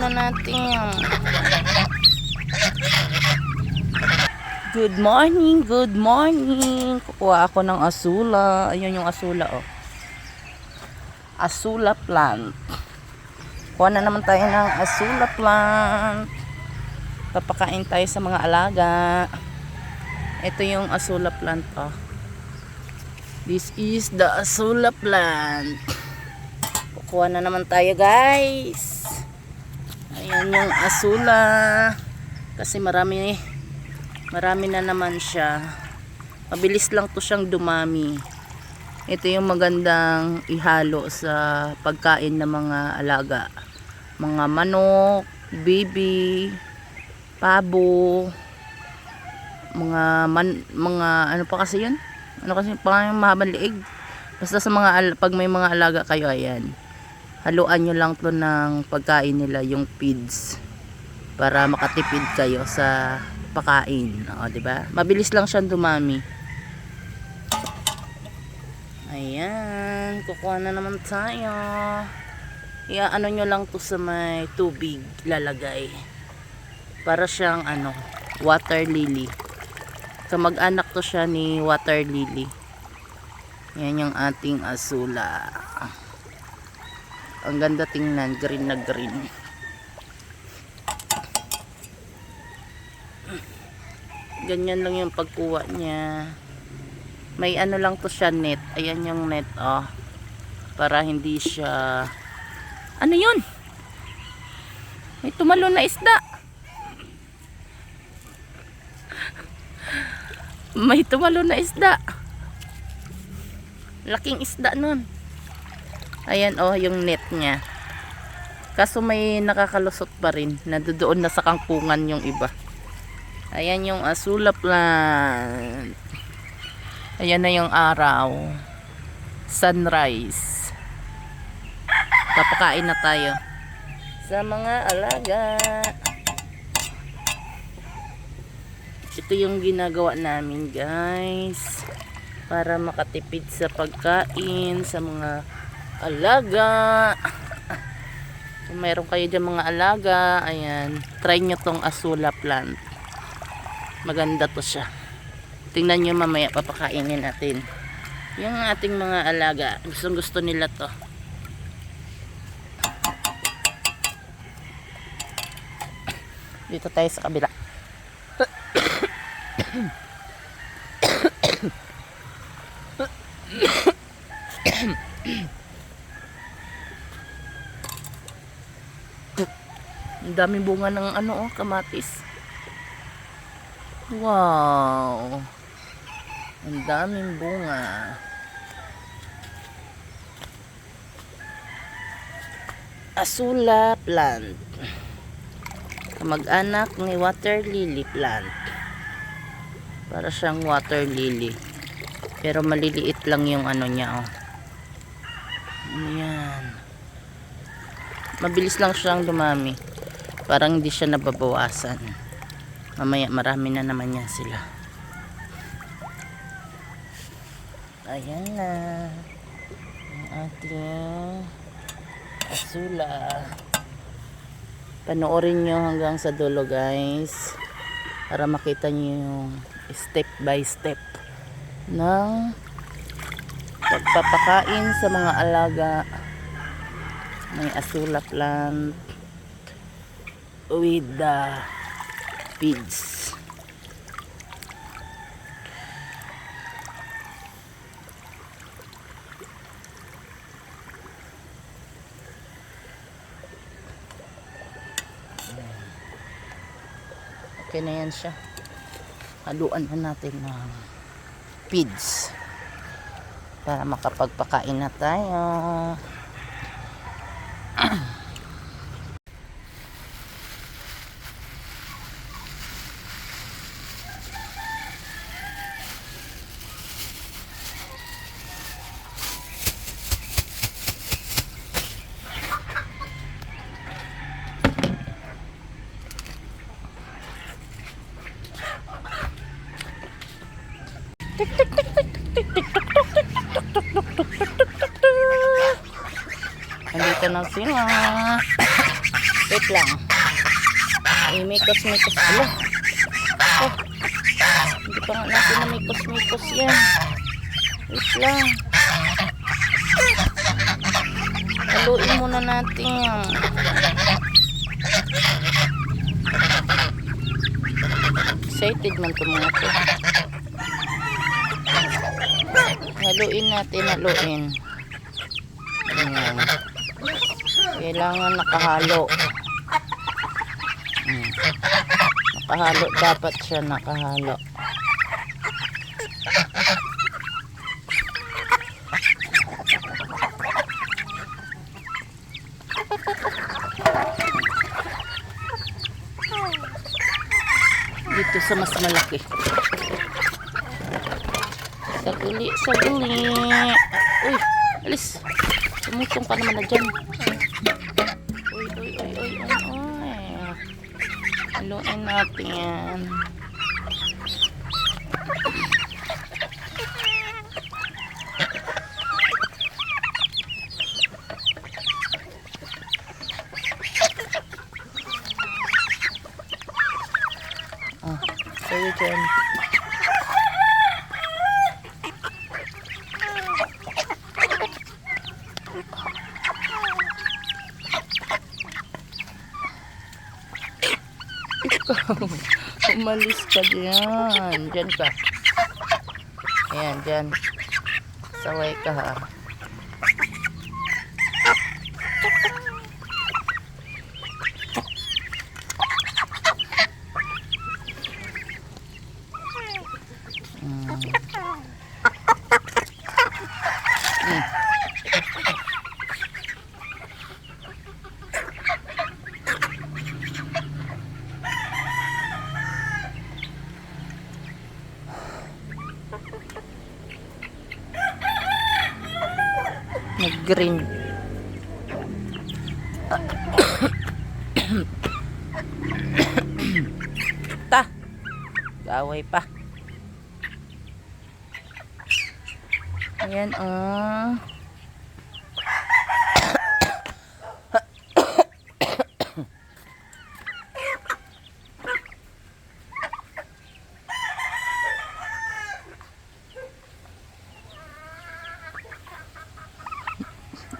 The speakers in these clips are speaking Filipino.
muna natin. Good morning, good morning. Kukuha ako ng asula. Ayun yung asula, oh. Asula plant. Kuha na naman tayo ng asula plant. Papakain tayo sa mga alaga. Ito yung asula plant, oh. This is the asula plant. Kukuha na naman tayo, guys. Ayan yung asula. Kasi marami na naman siya. Mabilis lang to siyang dumami. Ito yung magandang ihalo sa pagkain ng mga alaga. Mga manok, baby, pabo, mga ano pa kasi yun? Ano kasi pang mahabang liig? Basta sa mga pag may mga alaga kayo, ayan. Haluan nyo lang to ng pagkain nila, yung feeds. Para makatipid kayo sa pakain. O, diba? Mabilis lang siyang dumami. Ayan. Kukuha na naman tayo. Iaano nyo lang to sa may tubig lalagay. Para siyang water lily. Kamag-anak to siya ni water lily. Yan yung ating asula. Ang ganda tingnan. Green na green. Ganyan lang yung pagkuha niya. May ano lang to siya, net. Ayan yung net, oh. Para hindi siya... Ano yun? May tumalon na isda. May tumalon na isda. Laking isda nun. Ayan, oh, yung net niya. Kaso may nakakalusot pa rin. Nadoon na sa kangkungan yung iba. Ayan yung asula plant. Ayan na yung araw. Sunrise. Papakain na tayo sa mga alaga. Ito yung ginagawa namin, guys, para makatipid sa pagkain sa mga alaga. Kung mayroon kayo dyan mga alaga, ayan, try nyo tong asula plant. Maganda to siya. Tingnan nyo mamaya, papakainin natin yung ating mga alaga. Gustong gusto nila to. Dito tayo sa kabila. Ang daming bunga ng kamatis. Wow, ang daming bunga. Asula plant, kamag-anak ni water lily plant. Para siyang water lily, pero maliliit lang yung niya, oh. Ayan. Mabilis lang siyang dumami. Parang hindi siya nababawasan. Mamaya marami na naman yan sila. Ayan na ang ating asula. Panoorin nyo hanggang sa dulo, guys, para makita nyo yung step by step ng pagpapakain sa mga alaga. May asula plant with the feeds. Okay na yan siya. Haluan na natin ng feeds para makapagpakain na tayo. Andito na sila. Wait lang. Mikos-mikos. Alo. Oh. Hindi pa nga natin na mikos-mikos yan. Wait lang. Haluin muna natin. Excited man ito mga ito. Haluin natin, haluin. Ayan. Kailangan nakahalo. Nakahalo, dapat siya nakahalo. Dito sa mas malaki. Saguli, saguli. Uy, alis. Tumutong ka naman na dyan. Uy, uy, uy, uy, uy, uy. Haluin natin yan. Kayo dyan. Ikaw, umalis ka dyan. Dyan ka. Ayan, dyan. Saway ka ha. Nag-green. Ta. Gaway pa. Ayan oh.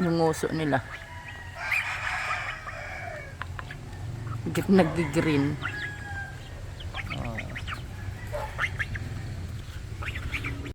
Yung uso nila nag-green.